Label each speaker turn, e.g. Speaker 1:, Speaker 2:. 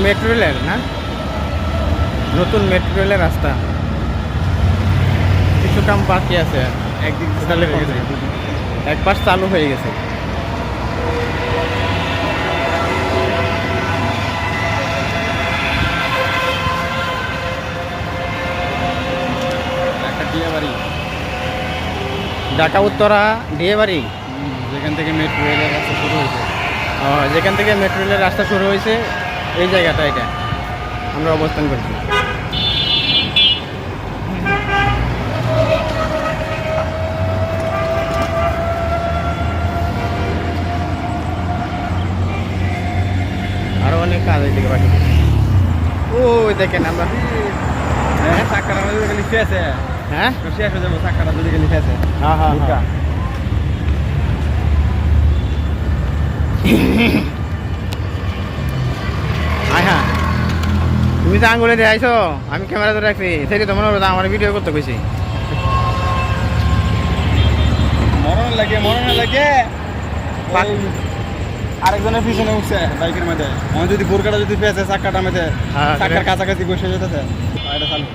Speaker 1: Metro রেলের না, নতুন মেট্রো রেলের রাস্তা, কিছু কাম বাকি আছে।
Speaker 2: একদিক
Speaker 1: তাহলে এক পাশ চালু হয়ে গেছে।
Speaker 2: একটা বিয়ে বাড়ি,
Speaker 1: ঢাকা উত্তরা দিয়ে বাড়ি।
Speaker 2: যেখান থেকে মেট্রো রেলের রাস্তা শুরু হয়েছে।
Speaker 1: যেখান থেকে মেট্রো রেলের রাস্তা শুরু হয়েছে এই জায়গাটা, এটা আমরা অবস্থান করছি। আরো অনেক কাজ এইদিকে বাকি। ওই দেখেন আমরা,
Speaker 2: হ্যাঁ, চাক্কাটা যদি গেলে ফেসে,
Speaker 1: হ্যাঁ
Speaker 2: শেষ হয়ে যাবো। চাক্কাটা যদি গেলে ফেসে,
Speaker 1: হ্যাঁ হ্যাঁ হ্যাঁ। আয় হ্যাঁ, তুমি তো আঙ্গুলে দিয়ে আইছো, আমি ক্যামেরা ধরে রাখছি, সেটি তো মনে হলো আমার ভিডিও করতে কইছি।
Speaker 2: মরণ লাগে আরেকজনের পিছনে উঠছে বাইকের মধ্যে। আমার যদি বোরকাটা যদি ফেসে চাক্কাটা মধ্যে,
Speaker 1: হ্যাঁ,
Speaker 2: চাক্কার কাছাকাছি বসে যেতেছে, এটা চালু।